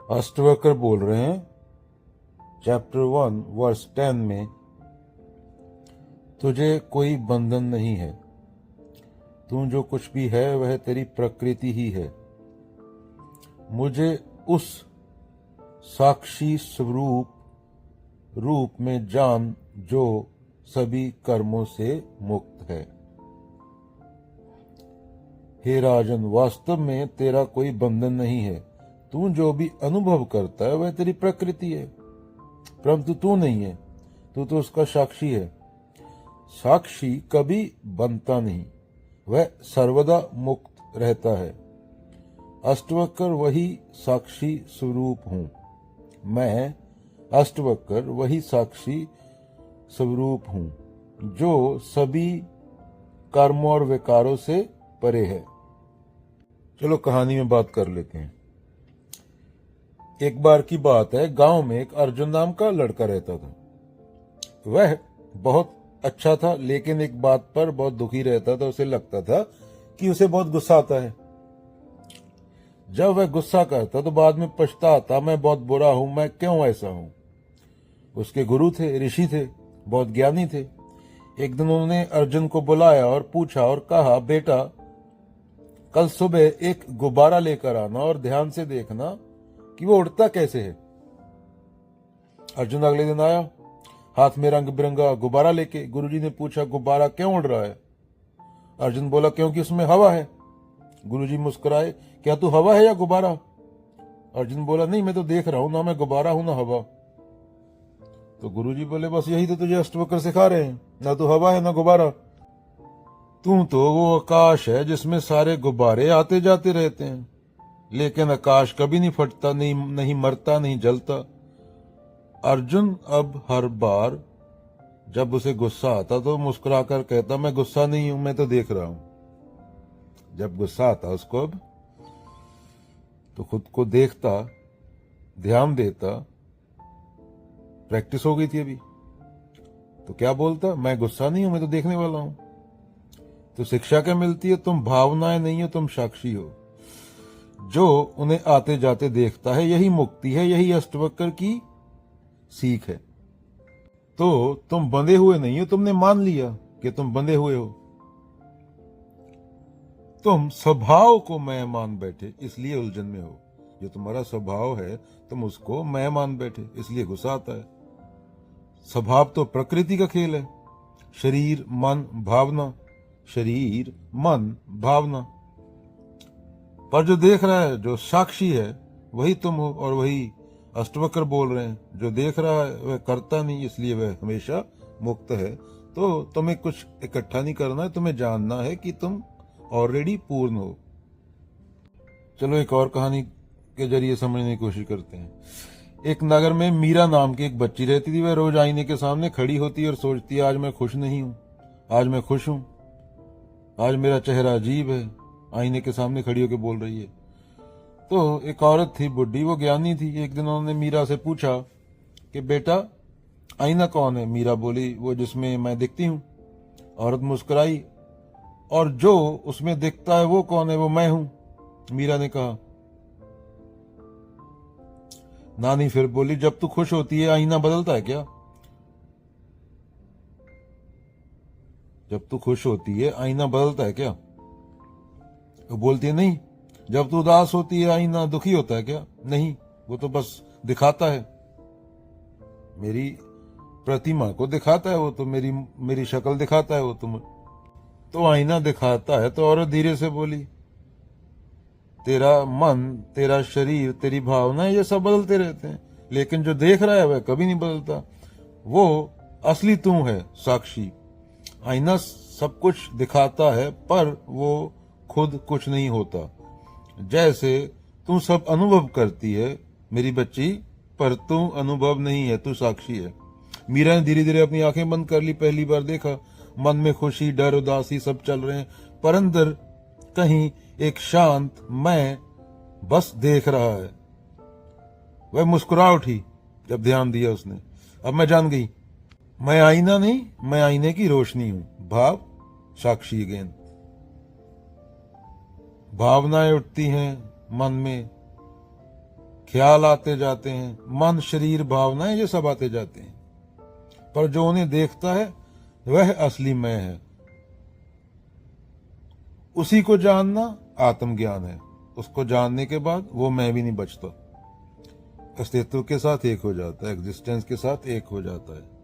अष्टवक्र बोल रहे हैं चैप्टर 1 वर्स 10 में, तुझे कोई बंधन नहीं है, तू जो कुछ भी है वह तेरी प्रकृति ही है। मुझे उस साक्षी स्वरूप रूप में जान जो सभी कर्मों से मुक्त है। हे राजन, वास्तव में तेरा कोई बंधन नहीं है। तू जो भी अनुभव करता है वह तेरी प्रकृति है, परंतु तू नहीं है, तू तो उसका साक्षी है। साक्षी कभी बनता नहीं, वह सर्वदा मुक्त रहता है। अष्टवक्र वही साक्षी स्वरूप हूं। मैं अष्टवक्र वही साक्षी स्वरूप हूं जो सभी कर्मों और विकारों से परे है। चलो कहानी में बात कर लेते हैं। एक बार की बात है, गांव में एक अर्जुन नाम का लड़का रहता था। वह बहुत अच्छा था, लेकिन एक बात पर बहुत दुखी रहता था। उसे लगता था कि उसे बहुत गुस्सा आता है। जब वह गुस्सा करता तो बाद में पछताता, मैं बहुत बुरा हूं, मैं क्यों ऐसा हूं। उसके गुरु थे, ऋषि थे, बहुत ज्ञानी थे। एक दिन उन्होंने अर्जुन को बुलाया और पूछा और कहा, बेटा कल सुबह एक गुब्बारा लेकर आना और ध्यान से देखना कि वो उड़ता कैसे है। अर्जुन अगले दिन आया, हाथ में रंग बिरंगा गुब्बारा लेके। गुरुजी ने पूछा, गुब्बारा क्यों उड़ रहा है? अर्जुन बोला, क्योंकि उसमें हवा है। गुरुजी मुस्कुराए, क्या तू हवा है या गुब्बारा? अर्जुन बोला, नहीं, मैं तो देख रहा हूं, ना मैं गुब्बारा हूं ना हवा। तो गुरुजी बोले, बस यही तो तुझे अष्टवक्र सिखा रहे हैं, ना तू हवा है ना गुब्बारा। तू तो वो आकाश है जिसमें सारे गुब्बारे आते जाते रहते हैं, लेकिन आकाश कभी नहीं फटता, नहीं मरता, नहीं जलता। अर्जुन अब हर बार जब उसे गुस्सा आता तो मुस्कुराकर कहता, मैं गुस्सा नहीं हूं, मैं तो देख रहा हूं। जब गुस्सा आता उसको अब तो खुद को देखता, ध्यान देता, प्रैक्टिस हो गई थी अभी, तो क्या बोलता, मैं गुस्सा नहीं हूं, मैं तो देखने वाला हूं। तो शिक्षा क्या मिलती है? तुम भावनाएं नहीं हो, तुम साक्षी हो। जो उन्हें आते जाते देखता है, यही मुक्ति है, यही अष्टवक्र की सीख है। तो तुम बंधे हुए नहीं हो, तुमने मान लिया कि तुम बंधे हुए हो। तुम स्वभाव को मैं मान बैठे, इसलिए उलझन में हो। जो तुम्हारा स्वभाव है, तुम उसको मैं मान बैठे, इसलिए गुस्सा आता है। स्वभाव तो प्रकृति का खेल है। शरीर मन भावना, शरीर मन भावना। पर जो देख रहा है, जो साक्षी है, वही तुम हो। और वही अष्टवक्र बोल रहे हैं, जो देख रहा है वह करता नहीं, इसलिए वह हमेशा मुक्त है। तो तुम्हें कुछ इकट्ठा नहीं करना है, तुम्हें जानना है कि तुम ऑलरेडी पूर्ण हो। चलो एक और कहानी के जरिए समझने की कोशिश करते हैं। एक नगर में मीरा नाम की एक बच्ची रहती थी। वह रोज आईने के सामने खड़ी होती और सोचती, आज मैं खुश नहीं हूं, आज मैं खुश हूं, आज मेरा चेहरा अजीब है। आईने के सामने खड़ी होकर बोल रही है। तो एक औरत थी, बुढ़ी, वो ज्ञानी थी। एक दिन उन्होंने मीरा से पूछा कि बेटा आईना कौन है? मीरा बोली, वो जिसमें मैं दिखती हूँ। औरत मुस्कुराई, और जो उसमें दिखता है वो कौन है? वो मैं हूं। मीरा ने कहा। नानी फिर बोली, जब तू खुश होती है आईना बदलता है क्या? जब तू खुश होती है आईना बदलता है क्या? वो बोलती है, नहीं। जब तू उदास होती है आईना दुखी होता है क्या? नहीं, वो तो बस दिखाता है, मेरी प्रतिमा को दिखाता है, वो तो मेरी शक्ल दिखाता है, वो तो आईना दिखाता है। तो औरत धीरे से बोली, तेरा मन, तेरा शरीर, तेरी भावना, ये सब बदलते रहते हैं, लेकिन जो देख रहा है वह कभी नहीं बदलता। वो असली तू है, साक्षी। आईना सब कुछ दिखाता है, पर वो खुद कुछ नहीं होता। जैसे तू सब अनुभव करती है मेरी बच्ची, पर तू अनुभव नहीं है, तू साक्षी है। मीरा ने धीरे धीरे अपनी आंखें बंद कर ली। पहली बार देखा, मन में खुशी, डर, उदासी सब चल रहे हैं, पर अंदर कहीं एक शांत मैं बस देख रहा है। वह मुस्कुरा उठी जब ध्यान दिया उसने। अब मैं जान गई, मैं आईना नहीं, मैं आईने की रोशनी हूं। भाव साक्षी अगेन। भावनाएं उठती हैं मन में, ख्याल आते जाते हैं, मन, शरीर, भावनाएं, ये सब आते जाते हैं, पर जो उन्हें देखता है वह असली मैं है। उसी को जानना आत्मज्ञान है। उसको जानने के बाद वो मैं भी नहीं बचता, अस्तित्व के साथ एक हो जाता है, एग्जिस्टेंस के साथ एक हो जाता है।